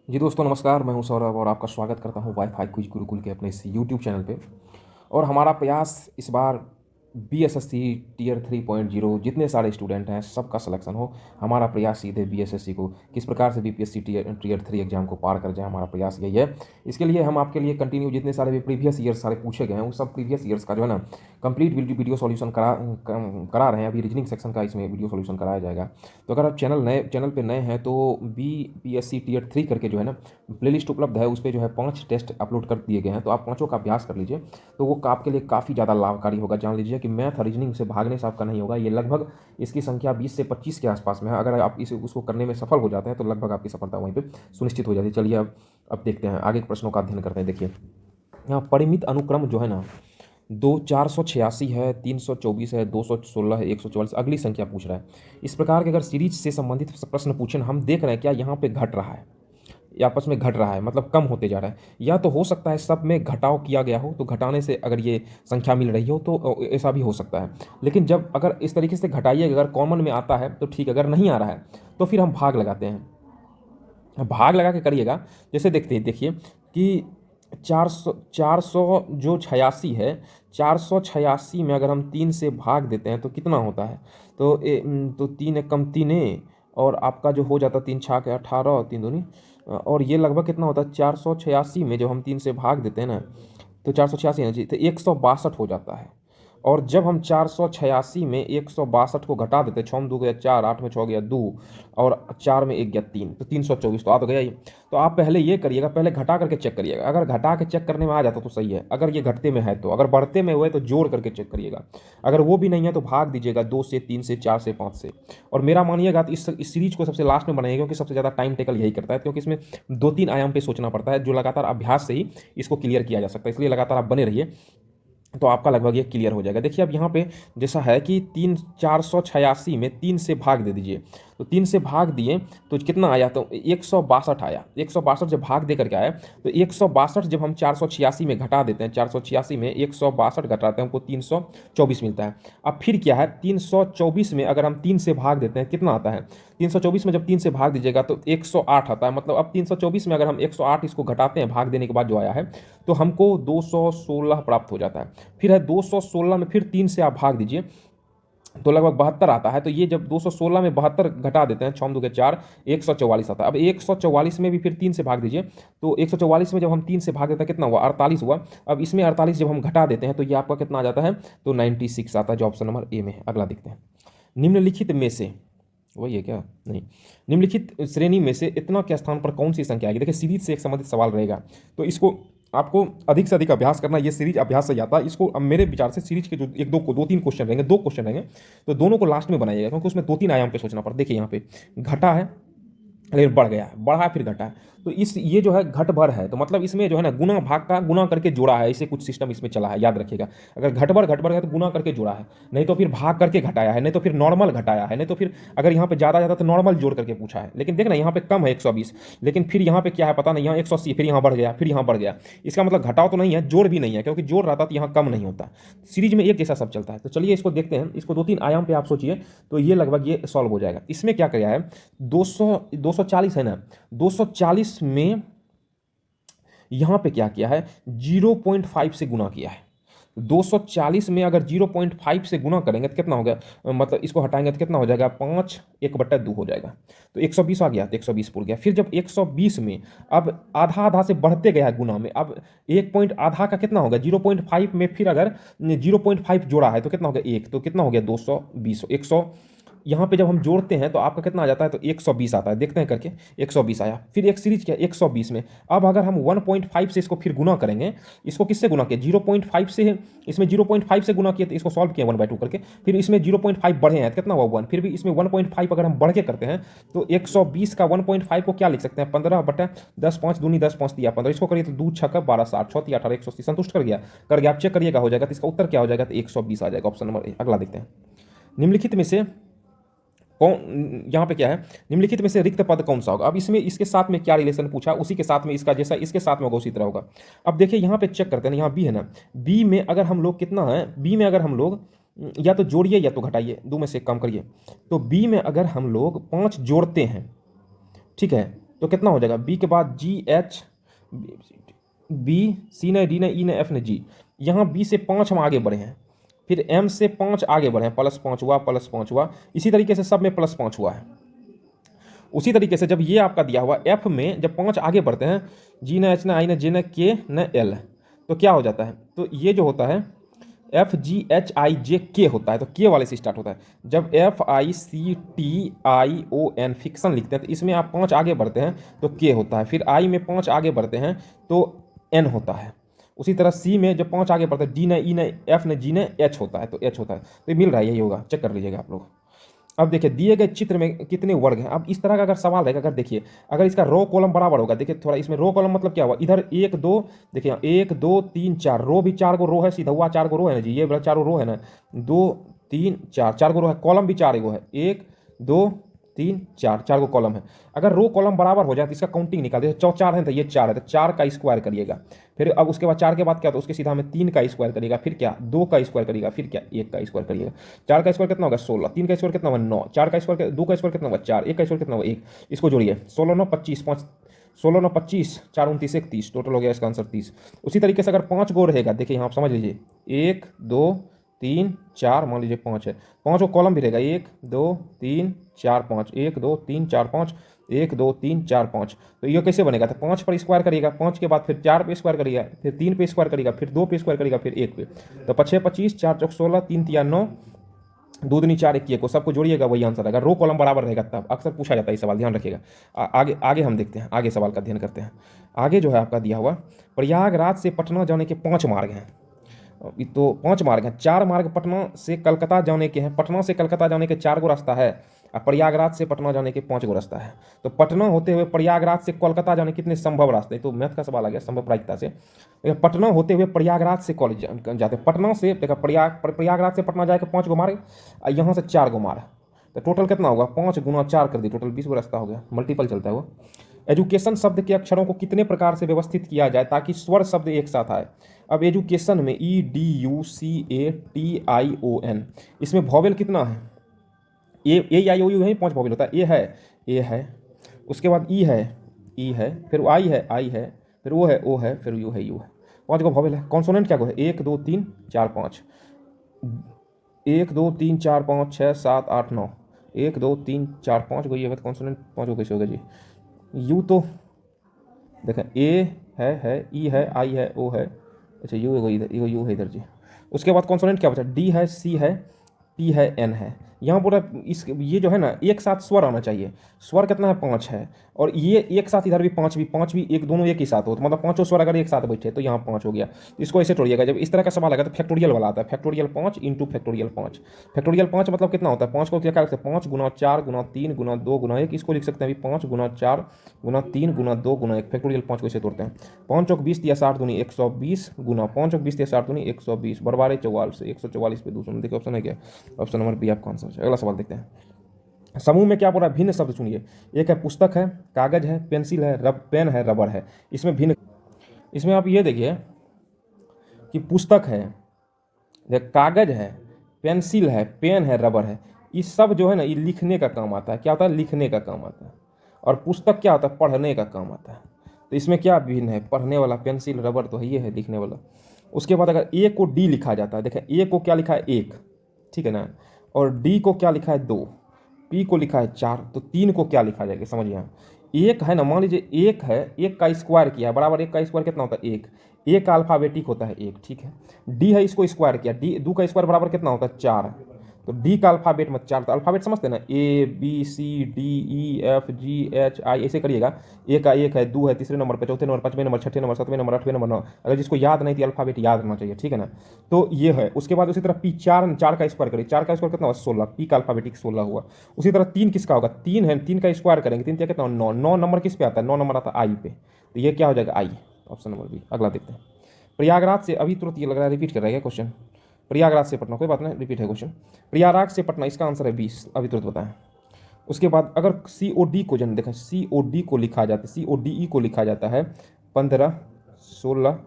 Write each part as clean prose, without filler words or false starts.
जी दोस्तों नमस्कार, मैं हूं सौरभ और आपका स्वागत करता हूं वाईफाई क्विज गुरुकुल के अपने इस यूट्यूब चैनल पे। और हमारा प्रयास इस बार बीएसएससी टियर 3.0 जितने सारे स्टूडेंट हैं सबका सिलेक्शन हो। हमारा प्रयास सीधे बीएसएससी को किस प्रकार से बीपीएससी टियर 3 एग्जाम को पार कर जाए, हमारा प्रयास यही है। इसके लिए हम आपके लिए कंटिन्यू जितने सारे भी प्रीवियस ईयर्स सारे पूछे गए हैं उन सब प्रीवियस ईयर्स का जो है ना कंप्लीट वीडियो सॉल्यूशन करा रहे हैं। अभी रीजनिंग सेक्शन का इसमें वीडियो सॉल्यूशन कराया जाएगा। तो अगर आप चैनल पे नए हैं तो बीपीएससी टियर 3 करके जो है ना प्लेलिस्ट उपलब्ध है, उस पर जो है 5 टेस्ट अपलोड कर दिए गए हैं। तो आप पाँचों का अभ्यास कर लीजिए, तो वो आपके लिए काफ़ी ज़्यादा लाभकारी होगा। जान लीजिए कि मैथ रीजनिंग से भागने से आपका नहीं होगा। ये लगभग इसकी संख्या 20 से 25 के आसपास में है। अगर आप उसको करने में सफल हो जाते हैं तो लगभग आपकी सफलता वहीं पे सुनिश्चित हो जाती है। चलिए अब देखते हैं आगे के प्रश्नों का अध्ययन करते हैं। देखिए यहाँ परिमित अनुक्रम जो है ना 486 है, 324 है, 216 है, 144 अगली संख्या पूछ रहा है। इस प्रकार के अगर सीरीज से संबंधित प्रश्न पूछें, हम देख रहे हैं क्या यहाँ पे घट रहा है या आपस में घट रहा है, मतलब कम होते जा रहा है। या तो हो सकता है सब में घटाव किया गया हो, तो घटाने से अगर ये संख्या मिल रही हो तो ऐसा भी हो सकता है। लेकिन जब अगर इस तरीके से घटाइए, अगर कॉमन में आता है तो ठीक, अगर नहीं आ रहा है तो फिर हम भाग लगाते हैं। भाग लगा के करिएगा। जैसे देखिए कि 400 जो 86 है, 486 में अगर हम 3 से भाग देते हैं तो कितना होता है। तो 3 एकम 3 और आपका जो हो जाता है 3 छाक 18, 3 दूनी, और ये लगभग कितना होता है 486 में जब हम 3 से भाग देते हैं ना तो 486 ना जी, तो 162 हो जाता है। और जब हम 486 में 162 को घटा देते, 6 में 2 गया 4, 8 में 6 गया 2 और 4 में 1 गया 3, तो 324 तो आ तो गया ये। तो आप पहले ये करिएगा, पहले घटा करके चेक करिएगा। अगर घटा के चेक करने में आ जाता तो सही है, अगर ये घटते में है तो। अगर बढ़ते में हुए तो जोड़ करके चेक करिएगा। अगर वो भी नहीं है तो भाग दीजिएगा 2 से, 3 से, 4 से, 5 से। और मेरा मानिएगा तो इस सीरीज को सबसे लास्ट में बनाइएगा, क्योंकि सबसे ज़्यादा टाइम टेकल यही करता है, क्योंकि इसमें 2-3 आयाम पे सोचना पड़ता है, जो लगातार अभ्यास से ही इसको क्लियर किया जा सकता है। इसलिए लगातार आप बने रहिए तो आपका लगभग ये क्लियर हो जाएगा। देखिए अब यहाँ पे जैसा है कि 486 में 3 से भाग दे दीजिए, तो 3 से भाग दिए तो कितना आया, तो 162 आया। 162 जब भाग दे करके आया तो 162 जब हम 486 में घटा देते हैं, 486 में 162 घटाते हैं हमको 324 मिलता है। अब फिर क्या है, 324 में अगर हम 3 से भाग देते हैं कितना आता है, 324 में जब 3 से भाग दीजिएगा तो 108 आता है। मतलब अब 324 में अगर हम 108 इसको घटाते हैं भाग देने के बाद जो आया है, तो हमको 216 प्राप्त हो जाता है। फिर है 216 में फिर 3 से आप भाग दीजिए तो लगभग 72 आता है। तो ये जब 216 में 72 घटा देते हैं, 6 2 के 4, 144 आता है। अब 144 में भी फिर 3 से भाग दीजिए, तो 144 में जब हम 3 से भाग देते हैं कितना हुआ, 48 हुआ। अब इसमें 48 जब हम घटा देते हैं तो ये आपका कितना आ जाता है, तो 96 आता है, जो ऑप्शन नंबर ए में है। अगला देखते हैं। निम्नलिखित में से, वही है क्या, नहीं, निम्नलिखित श्रेणी में से इतना के स्थान पर कौन सी संख्या आएगी। देखिए सीरीज से एक संबंधित सवाल रहेगा, तो इसको आपको अधिक से अधिक अभ्यास करना। ये सीरीज अभ्यास से जाता है। इसको अब मेरे विचार से सीरीज के जो दो तीन क्वेश्चन रहेंगे, 2 क्वेश्चन रहेंगे, तो दोनों को लास्ट में बनाइएगा, क्योंकि उसमें 2-3 आयाम पे सोचना पड़ता है। देखिए यहाँ पे घटा है, लेकिन बढ़ गया है, बढ़ा है फिर घटा है, तो इस ये जो है घट भर है, तो मतलब इसमें जो है ना गुना भाग का गुना करके जोड़ा है, इसे कुछ सिस्टम इसमें चला है, याद रखिएगा। अगर घट भर है तो गुना करके जोड़ा है, नहीं तो फिर भाग करके घटाया है, नहीं तो फिर नॉर्मल घटाया है, नहीं तो फिर अगर यहाँ पे ज़्यादा ज़्यादा तो नॉर्मल जोड़ करके पूछा है। लेकिन देखना यहाँ पे कम है 120, लेकिन फिर यहाँ पे क्या है पता नहीं, यहाँ 180, फिर यहाँ बढ़ गया, फिर यहाँ बढ़ गया। इसका मतलब घटाव तो नहीं है, जोड़ भी नहीं है, क्योंकि जोड़ रहता तो यहाँ कम नहीं होता। सीरीज में एक जैसा सब चलता है। तो चलिए इसको देखते हैं, इसको 2-3 आयाम पे आप सोचिए तो ये लगभग ये सॉल्व हो जाएगा। इसमें क्या किया है, 240 है ना, 240 में यहां पे क्या किया है, 0.5 से गुना किया है। 240 में अगर 0.5 से गुना करेंगे तो कितना हो गया, मतलब इसको हटाएंगे तो कितना हो जाएगा, 5 1/2 हो जाएगा। तो 120 आ गया, तो 120 पुर गया। फिर जब 120 में अब आधा आधा से बढ़ते गया है गुना में, अब 1 पॉइंट आधा का कितना होगा 0.5 में, फिर अगर 0.5 जोड़ा है तो कितना हो गया 1, तो कितना हो गया 220। 100 यहाँ पे जब हम जोड़ते हैं तो आपका कितना आ जाता है, तो 120 आता है। देखते हैं करके, 120 आया। फिर एक सीरीज क्या 120 में, अब अगर हम 1.5 से इसको फिर गुना करेंगे, इसको किससे गुना किया 0.5 से, इसमें 0.5 से गुना किया तो इसको सॉल्व किया 1/2 करके, फिर इसमें 0.5 बढ़े हैं तो कितना हुआ 1, फिर भी इसमें 1.5 अगर हम बढ़ के करते हैं तो 120 का 1.5 को क्या लिख सकते हैं, 15/10, 5 दूनी 10, 5 दिया 15, इसको करिए तो 2 6 12 60, 6 18 180, संतुष्ट कर गया आप चेक करिएगा हो जाएगा। तो इसका उत्तर क्या हो जाएगा, तो 120 आ जाएगा, ऑप्शन नंबर ए। अगला देखते हैं। निम्नलिखित में से कौन, यहाँ पे क्या है, निम्नलिखित में से रिक्त पद कौन सा होगा। अब इसमें इसके साथ में क्या रिलेशन पूछा, उसी के साथ में इसका जैसा इसके साथ में होगा उसी तरह होगा। अब देखिए यहाँ पे चेक करते हैं, यहाँ बी है ना, बी में अगर हम लोग कितना है, बी में अगर हम लोग या तो जोड़िए या तो घटाइए, 2 में से एक काम करिए। तो बी में अगर हम लोग 5 जोड़ते हैं, ठीक है, तो कितना हो जाएगा, बी के बाद जी एच, बी, सी ने, डी ने, ई ने, एफ ने, जी। यहाँ बी से 5 हम आगे बढ़े हैं, फिर एम से 5 आगे बढ़े हैं, +5 हुआ, +5 हुआ, इसी तरीके से सब में +5 हुआ है। उसी तरीके से जब ये आपका दिया हुआ एफ में जब 5 आगे बढ़ते हैं, जी ने, एच ने, आई ने, जे ने, के ने, एल, तो क्या हो जाता है, तो ये जो होता है एफ जी एच आई जे के होता है, तो के वाले से स्टार्ट होता है। जब F I C T I O N fiction लिखते हैं तो इसमें आप 5 आगे बढ़ते हैं तो के होता है, फिर आई में 5 आगे बढ़ते हैं तो एन होता है। उसी तरह सी में जब 5 आगे बढ़ते हैं, डी ने, ई ने, एफ ने, जी ने, एच होता है, तो एच होता है। तो ये मिल रहा है, यही होगा, चेक कर लीजिएगा आप लोग। अब देखिए दिए गए चित्र में कितने वर्ग हैं। अब इस तरह का अगर सवाल रहेगा, अगर देखिए अगर इसका रो कॉलम बराबर होगा, देखिए थोड़ा इसमें रो कॉलम मतलब क्या हुआ, इधर 1 2, देखिए 1 2 3 4 रो, भी 4 गो रो है, सीधा हुआ 4 गो रो है ना जी, ये बड़ा 4 रो है ना, 2 3 4 4 गो रो है, कॉलम भी 4 गो है, 1 2 3 4 4 गो कॉलम है। अगर रो कॉलम बराबर हो जाए तो इसका काउंटिंग निकाल दे, 4 है तो ये 4 है, तो 4 का स्क्वायर करिएगा। फिर अब उसके बाद 4 के बाद क्या, तो उसके सीधा में 3 का स्क्वायर करिएगा, फिर क्या 2 का स्क्वायर करिएगा, फिर क्या 1 का स्क्वायर करिएगा। 4 का स्क्वायर कितना होगा 16, 3 का स्क्वायर कितना होगा 9, 4 का स्क्वायर 2 का स्क्वायर कितना होगा 4, 1 का स्क्वायर कितना होगा 1, इसको जोड़िए 16 9 25, 5 16 9 25, 4 29 1 30, टोटल हो गया इसका आंसर 30। उसी तरीके से अगर 5 गो रहेगा, देखिए यहाँ आप समझ लीजिए 1 2 3 4, मान लीजिए 5 है, 5 को कॉलम भी रहेगा 1 2 3 4 5, 1 2 3 4 5, 1 2 3 4 5। तो ये कैसे बनेगा, तो 5 पर स्क्वायर करिएगा, 5 के बाद फिर 4 पे स्क्वायर करिएगा, फिर 3 पे स्क्वायर करिएगा, फिर 2 पे स्क्वायर करिएगा, फिर 1 पे। तो 5 6 25, 4 चौक 16, 3 तिया 9, 2 दूनी 4 1 को सबको जोड़िएगा, वही आंसर आएगा। रो कॉलम बराबर रहेगा तब, अक्सर पूछा जाता है ये सवाल, ध्यान रखिएगा। आगे आगे हम देखते हैं, आगे सवाल का अध्ययन करते हैं। आगे जो है आपका दिया हुआ, प्रयागराज से पटना जाने के 5 मार्ग हैं। तो 5 मार्ग हैं, 4 मार्ग पटना से कलकत्ता जाने के हैं, पटना से कलकत्ता जाने के 4 गो रास्ता है, और प्रयागराज से पटना जाने के 5 गो रास्ता है। तो पटना होते हुए प्रयागराज से कोलकाता जाने कितने संभव रास्ते, तो मैथ का सवाल आ गया संभव प्रायिकता से। पटना होते हुए प्रयागराज से कॉलेज जाते हैं, पटना से देखा प्रयागराज से पटना जाके 5 गो मार्ग, और यहाँ से 4 गो मार्ग, तो टोटल कितना होगा 5 गुना 4 कर दी, टोटल 20 गो रास्ता हो गया, मल्टीपल चलता है वो। एजुकेशन शब्द के अक्षरों को कितने प्रकार से व्यवस्थित किया जाए ताकि स्वर शब्द एक साथ आए। अब एजुकेशन में EDUCATION, इसमें वॉवेल कितना है, A I O U है, 5 वॉवेल होता है, ए है, उसके बाद ई है, फिर आई है, फिर O है, फिर यू है, 5 का वॉवेल है। कॉन्सोनेंट क्या को है, 1 2 3 4 5, 1 2 3 4 5 6 7 8 9, 1 2 3 4 5 को, ये कॉन्सोनेंट 5 को कैसे होगा जी, यू तो देखें ए है, ई है, आई है, ओ है, अच्छा यू है इधर, यू है इधर जी। उसके बाद कॉन्सोनेंट क्या बचा, डी है, सी है, टी है, एन है। यहाँ पूरा इस ये जो है ना एक साथ स्वर आना चाहिए, स्वर कितना है 5 है, और ये एक साथ इधर भी 5 भी एक दोनों एक ही साथ हो, तो मतलब 5 स्वर अगर एक साथ बैठे तो यहाँ 5 हो गया। तो इसको ऐसे तोड़िएगा, जब इस तरह का सवाल आएगा तो फैक्टोरियल वाला आता है, फैक्टोरियल 5 इंटू फैक्टोरियल 5। फैक्टोरियल 5 मतलब कितना होता है, 5 को क्या कर सकते हैं, 5 गुना 4 गुना 3 गुना 2 गुना 1, इसको लिख सकते हैं अभी 5 गुना 4 गुना 3 गुना 2 गुना 1। फैक्टोरियल 5 को इसे तोड़ते हैं, 5 चौक 20 या 60 दूनी 120 गुना 5 चौक 20 या 60 दूनी 120, बरबारे 44, 144 पे 200। देखिए ऑप्शन है क्या, ऑप्शन नंबर बी आपका आंसर है। अगला सवाल देखते हैं। समूह में क्या बोला, भिन्न शब्द चुनिए। एक है पुस्तक है, कागज है, पेंसिल है, पेन है, रबर है। इसमें भिन्न, इसमें आप ये देखिए कि पुस्तक है, कागज है, पेंसिल है, पेन है, रबर है, ये सब जो है ना ये लिखने का काम आता है। क्या होता है, लिखने का काम आता है। और पुस्तक क्या होता है, पढ़ने का काम आता है। तो इसमें क्या भिन्न है, पढ़ने वाला, पेंसिल रबर तो ये है लिखने वाला। उसके बाद अगर ए को डी लिखा जाता है, देखें ए को क्या लिखा है 1, ठीक है ना, और डी को क्या लिखा है 2, पी को लिखा है 4, तो 3 को क्या लिखा जाएगा, समझिए यहाँ 1 है ना, मान लीजिए 1 है, 1 का स्क्वायर किया बराबर 1 का स्क्वायर कितना होता है 1, ए का अल्फाबेटिक होता है 1, ठीक है। डी है, इसको स्क्वायर किया, डी 2 का स्क्वायर बराबर कितना होता है 4, तो डी का अल्फाबेट मत 4, तो अल्फाबेट समझते हैं ना, ABCDEFGHI ऐसे करिएगा। ए का 1 है, 2 है, तीसरे नंबर पर, चौथे नंबर, 5वें नंबर, 6ठे नंबर, 7वें नंबर, 8वें नंबर, 9। अगर जिसको याद नहीं थी अल्फाबेट याद रहना चाहिए, ठीक है ना। तो ये है। उसके बाद उसी तरह पी 4 का स्क्वायर करिए, 4 का स्क्वायर कितना हुआ 16, पी का अल्फाबेटिक 16 हुआ। उसी तरह 3 किसका होगा, 3 है, 3 का स्क्वायर करेंगे, 3 कितना 9, 9 नंबर किस पे आता है, 9 नंबर आता है आई पे, तो ये क्या हो जाएगा आई, ऑप्शन नंबर बी। अगला देखते हैं। प्रयागराज से, अभी तुरंत ये लग रहा है रिपीट कर रहा है क्वेश्चन, प्रयागराज से पटना, कोई बात नहीं रिपीट है क्वेश्चन। प्रयागराज से पटना, इसका आंसर है 20, अभी तुरंत बताएं। उसके बाद अगर COD को जन देखें, COD को लिखा जाता है, CODE को लिखा जाता है 15 16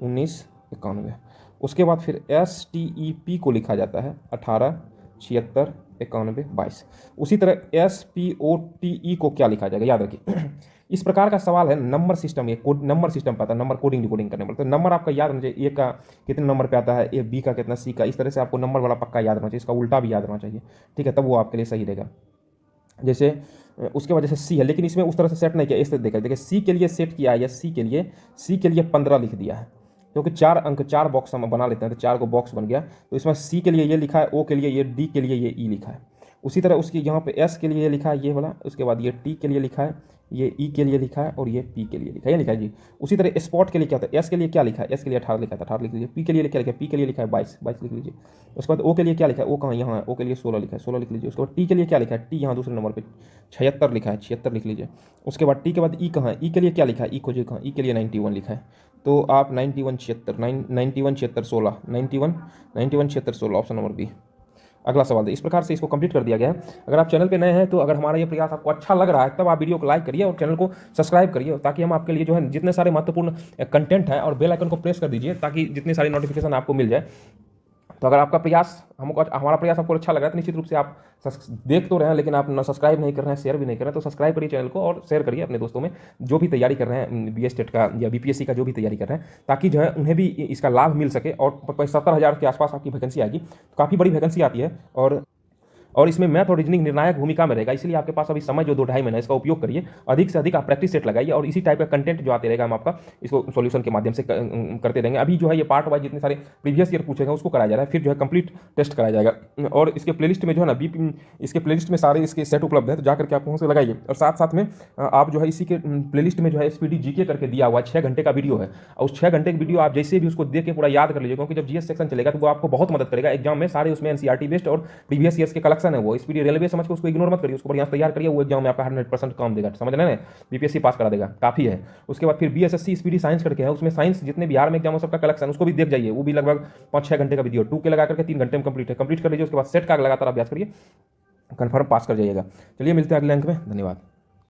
19 91। उसके बाद फिर STEP को लिखा जाता है 18 76 91 22। उसी तरह SPOTE को क्या लिखा जाएगा, याद रखिए इस प्रकार का सवाल है नंबर सिस्टम, ये कोड नंबर सिस्टम पर आता है, नंबर कोडिंग डिकोडिंग करने पर। तो नंबर आपका याद होना चाहिए, ए का कितने नंबर पे आता है, ए बी का कितना, सी का, इस तरह से आपको नंबर वाला पक्का याद होना चाहिए, इसका उल्टा भी याद होना चाहिए, ठीक है, तब वो आपके लिए सही रहेगा। जैसे उसके वजह से सी है, लेकिन इसमें उस तरह से सेट नहीं किया, इस तरह देखा, देखिए सी के लिए सेट किया है, या सी के लिए 15 लिख दिया है, क्योंकि 4 अंक 4 बॉक्स हम बना लेते हैं, तो 4 को बॉक्स बन गया। तो इसमें सी के लिए ये लिखा है, ओ के लिए ये, डी के लिए ये, ई लिखा है। उसी तरह उसकी यहाँ पे एस के लिए ये लिखा है, ये वाला, उसके बाद ये टी के लिए लिखा है, ये ई के लिए लिखा है, और ये पी के लिए लिखा है, ये लिखा है जी। उसी तरह स्पॉट के लिए क्या होता है, एस के लिए क्या लिखा है, एस के लिए 18 लिखा था, 18 लिख लीजिए। पी के लिए क्या लिखा है, पी के लिए लिखा है 22, 22 लिख लीजिए। उसके बाद ओ के लिए क्या लिखा है, ओ कहाँ, यहाँ है, ओ के लिए 16 लिखा है, 16 लिख लीजिए। उसके बाद टी के लिए क्या लिखा है, टी यहाँ दूसरे नंबर पर 76 लिखा है, 76 लिख लीजिए। उसके बाद टी के बाद ई कहाँ है, ई के लिए क्या लिखा है, ई खोजिए कहाँ, ई के लिए 91 लिखा है। तो आप 91 76 91 76 16 91 91 76 16 ऑप्शन नंबर बी अगला सवाल है। इस प्रकार से इसको कंप्लीट कर दिया गया है। अगर आप चैनल पे नए हैं तो अगर हमारा ये प्रयास आपको अच्छा लग रहा है तब आप वीडियो को लाइक करिए और चैनल को सब्सक्राइब करिए, ताकि हम आपके लिए जो है जितने सारे महत्वपूर्ण कंटेंट है, और बेल आइकन को प्रेस कर दीजिए ताकि जितने सारे नोटिफिकेशन आपको मिल जाए। तो अगर आपका प्रयास हमको हमारा प्रयास आपको अच्छा लग रहा है तो निश्चित रूप से आप देख तो रहे हैं, लेकिन आप ना सब्सक्राइब नहीं कर रहे हैं, शेयर भी नहीं कर रहे हैं, तो सब्सक्राइब करिए चैनल को और शेयर करिए अपने दोस्तों में, जो भी तैयारी कर रहे हैं बीएस टेट का या बीपीएससी का जो भी तैयारी कर रहे हैं, ताकि जो है उन्हें भी इसका लाभ मिल सके। और 70,000 के आसपास आपकी वैकेंसी आएगी, तो काफ़ी बड़ी वैकेंसी आती है, और इसमें मैथ और रीजनिंग निर्णायक भूमिका में रहेगा। इसलिए आपके पास अभी समय जो 2-2.5 महीना, इसका उपयोग करिए, अधिक से अधिक आप प्रैक्टिस सेट लगाइए, और इसी टाइप का कंटेंट जो आते रहेगा हम आपका इसको सॉल्यूशन के माध्यम से करते रहेंगे। अभी जो है ये पार्ट वाइज जितने सारे प्रीवियस ईयर पूछे गए उसको कराया जा रहा है, फिर जो है कंप्लीट टेस्ट कराया जाएगा। और इसके प्लेलिस्ट में जो है ना इसके प्लेलिस्ट में सारे इसके सेट उपलब्ध है, तो जाकर के आप वहाँ से लगाइए। और साथ साथ में आप जो है इसी के प्लेलिस्ट में जो है स्पीडी जीके करके दिया हुआ 6 घंटे का वीडियो है, और उस 6 घंटे की वीडियो आप जैसे भी उसको देख के पूरा याद कर लीजिए, क्योंकि जब जीएस सेक्शन चलेगा तो वो आपको बहुत मदद करेगा एग्जाम में। सारे उसमें एनसीईआरटी बेस्ड और प्रीवियस ईयर्स के कलेक्शन है, वो स्पीडी रेलवे समझ के उसको इग्नोर मत करिए, उसको बढ़िया तैयार करिए, वो एग्जाम में आपका 100% काम देगा, समझ रहे हैं, बीपीएससी पास करा देगा, काफी है। उसके बाद फिर बीएसएससी स्पीडी साइंस करके है, उसमें साइंस जितने बिहार में एग्जाम हो सबका कलेक्शन, उसको भी देख जाइए, वो भी लगभग 5-6 घंटे का वीडियो 2 के लगा करके 3 घंटे में कंप्लीट कर लीजिए। उसके बाद सेट का लगातार अभ्यास करिए, कंफर्म पास कर जाइएगा। चलिए मिलते हैं अगले अंक में, धन्यवाद।